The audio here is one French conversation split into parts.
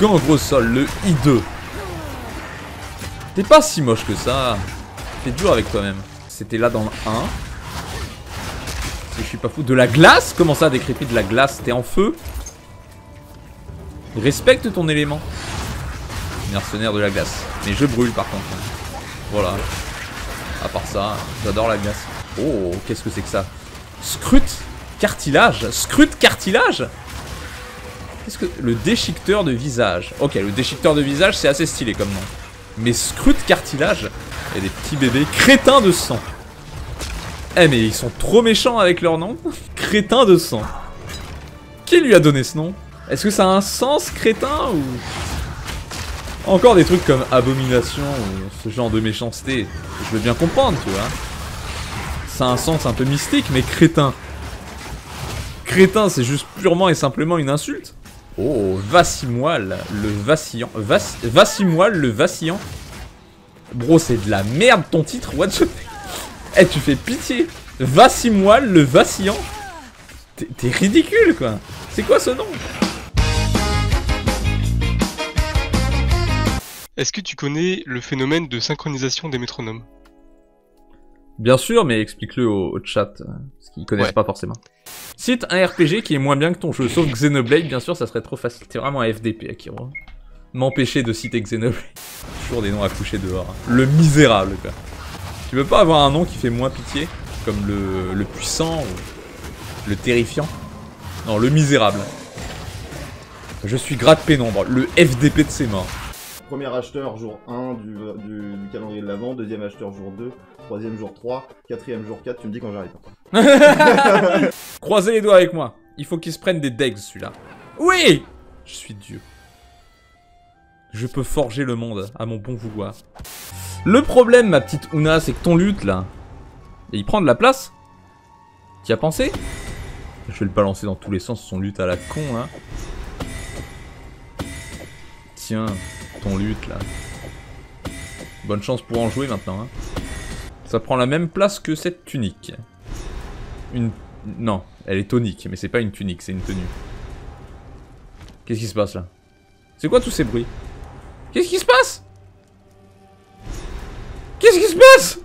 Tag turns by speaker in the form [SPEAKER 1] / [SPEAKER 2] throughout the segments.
[SPEAKER 1] Gangre au sol, le I2. T'es pas si moche que ça. T'es dur avec toi-même. C'était là dans le 1. Si je suis pas fou. De la glace? Comment ça, décrépit de la glace? T'es en feu? Respecte ton élément. Mercenaire de la glace. Mais je brûle par contre. Voilà. À part ça, j'adore la glace. Oh, qu'est-ce que c'est que ça? Scrute cartilage. Scrute cartilage? Qu'est-ce que... Le déchiqueteur de visage. Ok, le déchiqueteur de visage, c'est assez stylé comme nom. Mais scrute cartilage? Il y a des petits bébés crétins de sang. Eh mais ils sont trop méchants avec leur nom. Crétin de sang. Qui lui a donné ce nom? Est-ce que ça a un sens, crétin, ou... Encore des trucs comme abomination ou ce genre de méchanceté. Je veux bien comprendre, tu vois. Ça a un sens un peu mystique, mais crétin. Crétin, c'est juste purement et simplement une insulte. Oh, Vassimoile, le vacillant. Vassimoile, le vacillant. Bro, c'est de la merde ton titre, what the... Eh, tu fais pitié. Vassimoile, le vacillant. T'es ridicule, quoi. C'est quoi ce nom?
[SPEAKER 2] Est-ce que tu connais le phénomène de synchronisation des métronomes?
[SPEAKER 1] Bien sûr, mais explique-le au chat, parce qu'ils connaissent pas forcément. Cite un RPG qui est moins bien que ton jeu, sauf Xenoblade, bien sûr, ça serait trop facile. T'es vraiment un FDP, Akiro. M'empêcher de citer Xenoblade. Toujours des noms à coucher dehors. Le misérable, quoi. Tu veux pas avoir un nom qui fait moins pitié? Comme le puissant ou le terrifiant? Non, le misérable. Je suis Gratte Pénombre, le FDP de ses morts.
[SPEAKER 3] Premier acheteur jour 1 du calendrier de l'Avent, deuxième acheteur jour 2, troisième jour 3, quatrième jour 4, tu me dis quand j'arrive.
[SPEAKER 1] Croisez les doigts avec moi. Il faut qu'il se prenne des degs, celui-là. Oui! Je suis Dieu. Je peux forger le monde à mon bon vouloir. Le problème, ma petite Ouna, c'est que ton lutte, là... Et il prend de la place? Tu y as pensé? Je vais le balancer dans tous les sens, son lutte à la con, hein. Tiens, ton lutte, là. Bonne chance pour en jouer, maintenant, hein. Ça prend la même place que cette tunique. Non, elle est tonique, mais c'est pas une tunique, c'est une tenue. Qu'est-ce qui se passe, là? C'est quoi tous ces bruits? Qu'est-ce qui se passe? Qu'est-ce qui se passe?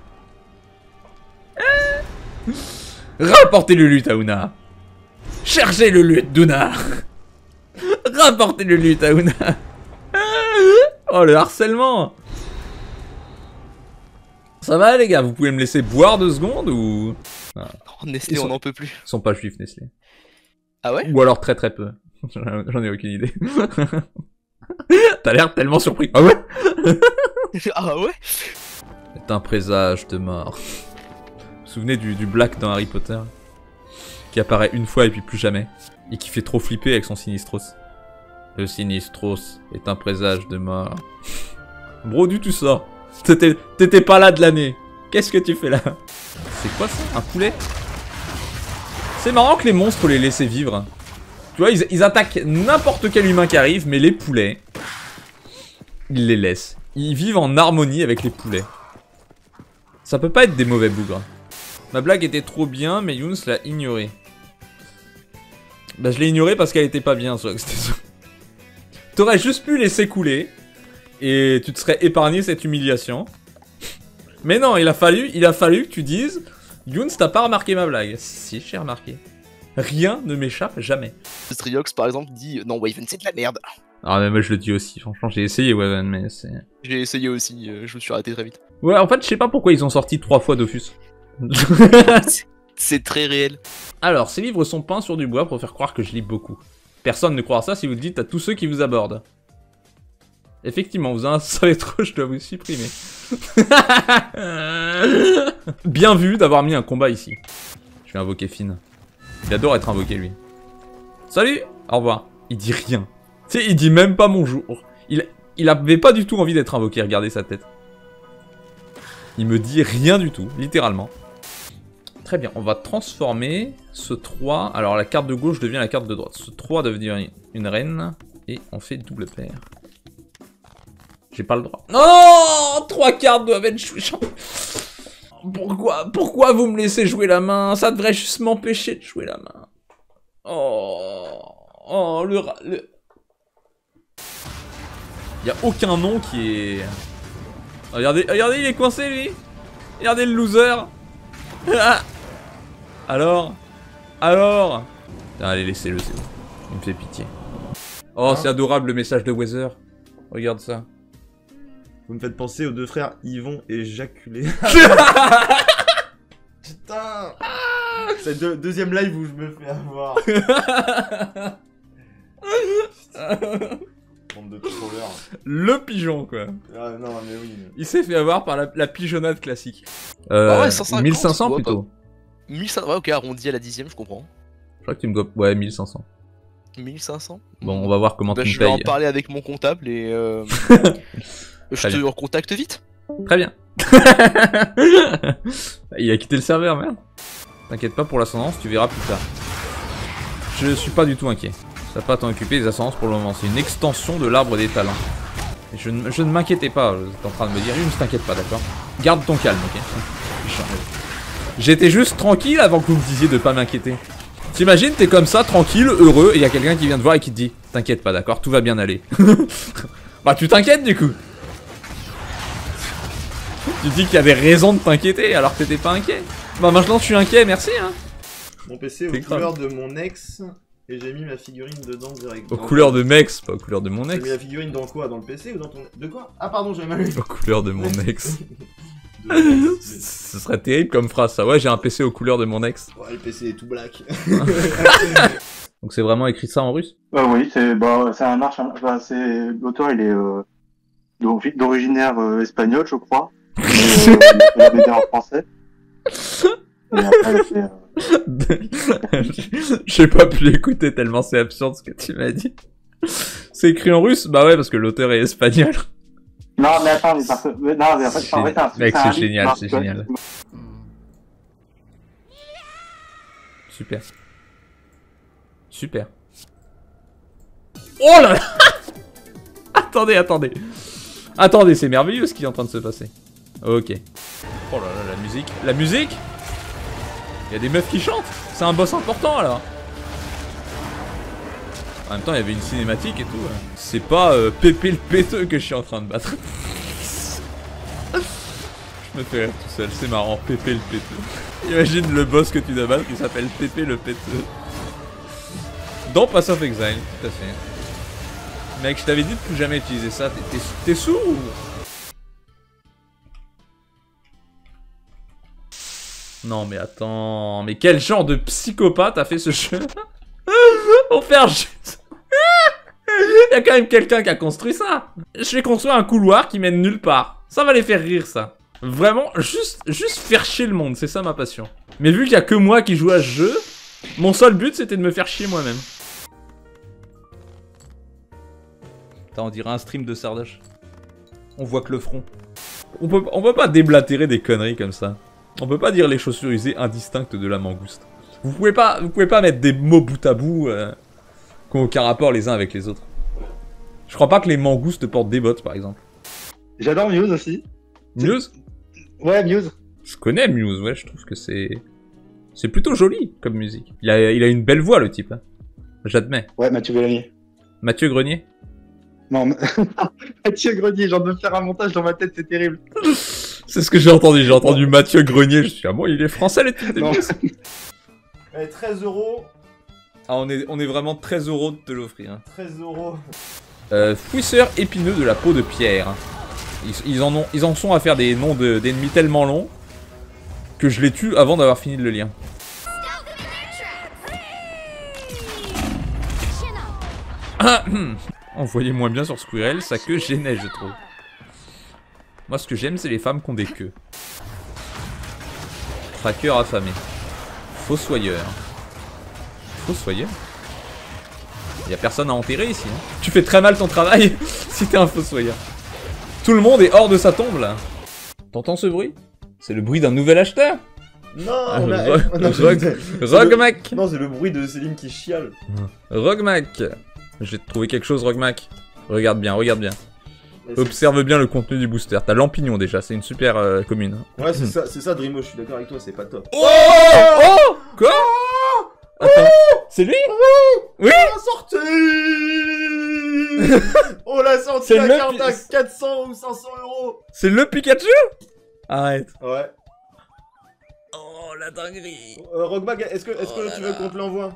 [SPEAKER 1] Rapportez le lutte à Ouna. Cherchez le lutte d'Ouna. Rapportez le lutte à Ouna. Oh, le harcèlement. Ça va les gars, vous pouvez me laisser boire 2 secondes ou...
[SPEAKER 4] Oh, Nestlé, on n'en peut plus.
[SPEAKER 1] Ils sont pas juifs, Nestlé.
[SPEAKER 4] Ah ouais?
[SPEAKER 1] Ou alors très très peu. J'en ai aucune idée. T'as l'air tellement surpris. Ah ouais?
[SPEAKER 4] Ah ouais?
[SPEAKER 1] C'est un présage de mort. Vous vous souvenez du Black dans Harry Potter? Qui apparaît une fois et puis plus jamais. Et qui fait trop flipper avec son Sinistros. Le Sinistros est un présage de mort. Bro, du tout ça. T'étais pas là de l'année. Qu'est-ce que tu fais là? C'est quoi ça? Un poulet? C'est marrant que les monstres les laissent vivre. Tu vois, ils attaquent n'importe quel humain qui arrive, mais les poulets, ils les laissent. Ils vivent en harmonie avec les poulets. Ça peut pas être des mauvais bougres. Ma blague était trop bien, mais Younes l'a ignorée. Bah je l'ai ignorée parce qu'elle était pas bien, T'aurais juste pu laisser couler, et tu te serais épargné cette humiliation. Mais non, il a fallu que tu dises, Younes, t'as pas remarqué ma blague. Si, j'ai remarqué. Rien ne m'échappe jamais.
[SPEAKER 4] Striox par exemple dit non, Waven c'est de la merde.
[SPEAKER 1] Ah mais moi je le dis aussi, franchement j'ai essayé Waven mais c'est...
[SPEAKER 4] J'ai essayé aussi, je me suis arrêté très vite.
[SPEAKER 1] Ouais en fait je sais pas pourquoi ils ont sorti 3 fois Dofus.
[SPEAKER 4] C'est très réel.
[SPEAKER 1] Alors, ces livres sont peints sur du bois pour faire croire que je lis beaucoup. Personne ne croira ça si vous le dites à tous ceux qui vous abordent. Effectivement, vous en savez trop, je dois vous supprimer. Bien vu d'avoir mis un combat ici. Je vais invoquer Finn. Il adore être invoqué, lui. Salut! Au revoir. Il dit rien. Tu sais, il dit même pas bonjour. Il avait pas du tout envie d'être invoqué, regardez sa tête. Il me dit rien du tout, littéralement. Très bien, on va transformer ce 3. Alors la carte de gauche devient la carte de droite. Ce 3 devient une reine. Et on fait double paire. J'ai pas le droit. Non, 3 cartes doivent être jouées. Pourquoi vous me laissez jouer la main? Ça devrait juste m'empêcher de jouer la main. Oh, le... Y a aucun nom qui est... Regardez, regardez, il est coincé lui. Regardez le loser. Alors. Allez, laissez-le, c'est bon. Il me fait pitié. Oh, c'est adorable le message de Weather. Regarde ça.
[SPEAKER 3] Vous me faites penser aux deux frères Yvon et Jaculé. Putain. C'est le deuxième live où je me fais avoir. Bande de trollers.
[SPEAKER 1] Le pigeon, quoi.
[SPEAKER 3] Ah non, mais oui.
[SPEAKER 1] Il s'est fait avoir par la pigeonnade classique.
[SPEAKER 4] Ah ouais, 150,
[SPEAKER 1] 1500
[SPEAKER 4] ouais,
[SPEAKER 1] plutôt.
[SPEAKER 4] 1500, ouais, ok, arrondi à la dixième, je comprends.
[SPEAKER 1] Je crois que tu me dois... Ouais, 1500.
[SPEAKER 4] 1500.
[SPEAKER 1] Bon, on va voir comment
[SPEAKER 4] Bah,
[SPEAKER 1] tu me
[SPEAKER 4] je vais en
[SPEAKER 1] payes.
[SPEAKER 4] parler avec mon comptable et je
[SPEAKER 1] Très
[SPEAKER 4] te
[SPEAKER 1] bien.
[SPEAKER 4] recontacte vite.
[SPEAKER 1] Très bien. Il a quitté le serveur, merde. T'inquiète pas pour l'ascendance, tu verras plus tard. Je suis pas du tout inquiet. Ça va pas t'en occuper des ascendances pour le moment. C'est une extension de l'arbre des talents. Et je ne m'inquiétais pas, t'es en train de me dire, ne t'inquiète pas, d'accord? Garde ton calme, ok? J'étais juste tranquille avant que vous me disiez de pas m'inquiéter. T'imagines, t'es comme ça, tranquille, heureux, et il y a quelqu'un qui vient te voir et qui te dit, t'inquiète pas, d'accord, tout va bien aller. Bah tu t'inquiètes du coup. Tu dis qu'il y avait raison de t'inquiéter alors que t'étais pas inquiet. Bah maintenant je suis inquiet, merci hein.
[SPEAKER 3] Mon PC aux couleurs de mon ex et j'ai mis ma figurine dedans direct.
[SPEAKER 1] Aux couleurs de Mex, pas aux couleurs de mon
[SPEAKER 3] J'ai
[SPEAKER 1] ex.
[SPEAKER 3] mis la figurine dans quoi? Dans le PC ou dans ton... De quoi? Ah pardon, j'avais mal lu.
[SPEAKER 1] Aux couleurs de mon ex.
[SPEAKER 3] De-
[SPEAKER 1] Ce serait terrible comme phrase ça. Ouais, j'ai un PC aux couleurs de mon ex.
[SPEAKER 3] Ouais, le PC est tout black.
[SPEAKER 1] Donc c'est vraiment écrit ça en russe?
[SPEAKER 5] Oui, c'est un marchand. Enfin, c'est l'auteur, il est d'originaire espagnol, je crois. Mais, il avait été en français. Et après,
[SPEAKER 1] J'ai pas pu l'écouter tellement c'est absurde ce que tu m'as dit. C'est écrit en russe? Bah ouais, parce que l'auteur est espagnol.
[SPEAKER 5] Non, mais attends, mais parce que... Non, mais en fait,
[SPEAKER 1] Mec,
[SPEAKER 5] un
[SPEAKER 1] c'est
[SPEAKER 5] livre,
[SPEAKER 1] génial,
[SPEAKER 5] parce
[SPEAKER 1] c'est
[SPEAKER 5] que-
[SPEAKER 1] génial. Super. Super. Oh là là. Attendez, attendez. Attendez, c'est merveilleux ce qui est en train de se passer. Ok. Oh là là, la musique. La musique. Il y a des meufs qui chantent. C'est un boss important alors. En même temps, il y avait une cinématique et tout. C'est pas Pépé le péteux que je suis en train de battre. Je me fais rire tout seul, c'est marrant, Pépé le péteux. Imagine le boss que tu dois battre, il s'appelle Pépé le péteux. Dans Pass of Exile, tout à fait. Mec, je t'avais dit de plus jamais utiliser ça, t'es sourd ou... Non mais attends, mais quel genre de psychopathe a fait ce jeu? Pour faire juste... Il y a quand même quelqu'un qui a construit ça. Je vais construire un couloir qui mène nulle part. Ça va les faire rire, ça. Vraiment, juste faire chier le monde, c'est ça ma passion. Mais vu qu'il y a que moi qui joue à ce jeu, mon seul but c'était de me faire chier moi-même. Putain, on dirait un stream de Sardoche. On voit que le front. On peut pas déblatérer des conneries comme ça. On peut pas dire les chaussures usées indistinctes de la mangouste. Vous pouvez pas mettre des mots bout à bout qui ont aucun rapport les uns avec les autres. Je crois pas que les mangoustes portent des bottes par exemple.
[SPEAKER 5] J'adore Muse aussi.
[SPEAKER 1] Muse?
[SPEAKER 5] Ouais, Muse.
[SPEAKER 1] Je connais Muse, ouais, je trouve que c'est plutôt joli comme musique. Il a une belle voix le type. Hein. J'admets.
[SPEAKER 5] Ouais, Mathieu Grenier.
[SPEAKER 1] Mathieu Grenier?
[SPEAKER 5] Non, Mathieu Grenier, genre de faire un montage dans ma tête, c'est terrible.
[SPEAKER 1] C'est ce que j'ai entendu Mathieu Grenier, je suis ah bon, il est français le type de
[SPEAKER 5] Non.
[SPEAKER 1] Muse.
[SPEAKER 3] Allez, 13 €.
[SPEAKER 1] Ah, on est vraiment très heureux de te l'offrir. Hein.
[SPEAKER 3] 13 €.
[SPEAKER 1] Fouisseur épineux de la peau de pierre. Ils en sont à faire des noms d'ennemis tellement longs que je les tue avant d'avoir fini de le lire. On voyait moins bien sur Squirrel, sa queue gênait je trouve. Moi ce que j'aime c'est les femmes qui ont des queues. Traqueur affamé. Fossoyeur. Fossoyeur? Y'a personne à enterrer ici. Hein. Tu fais très mal ton travail si t'es un fossoyeur. Tout le monde est hors de sa tombe là. T'entends ce bruit? C'est le bruit d'un nouvel acheteur.
[SPEAKER 3] Non,
[SPEAKER 1] Ah,
[SPEAKER 3] on a...
[SPEAKER 1] Rogmac.
[SPEAKER 3] Non, c'est le bruit de Céline qui chiale.
[SPEAKER 1] Rogmac. J'ai trouvé quelque chose Rogmac. Regarde bien, regarde bien. Observe bien le contenu du booster. T'as Lampignon déjà, c'est une super commune.
[SPEAKER 3] Ouais, c'est ça, Dreamo, je suis d'accord avec toi, c'est pas top.
[SPEAKER 1] Oh oh quoi? Attends, c'est lui? Oui.
[SPEAKER 3] Sortez. On l'a sorti
[SPEAKER 1] C'est
[SPEAKER 3] la
[SPEAKER 1] le
[SPEAKER 3] carte à
[SPEAKER 1] pi-
[SPEAKER 3] 400 ou 500 euros.
[SPEAKER 1] C'est le Pikachu? Arrête.
[SPEAKER 3] Ouais.
[SPEAKER 1] Oh la dinguerie.
[SPEAKER 3] Rockbag, est-ce que
[SPEAKER 1] Oh là
[SPEAKER 3] tu veux
[SPEAKER 1] là.
[SPEAKER 3] qu'on te l'envoie?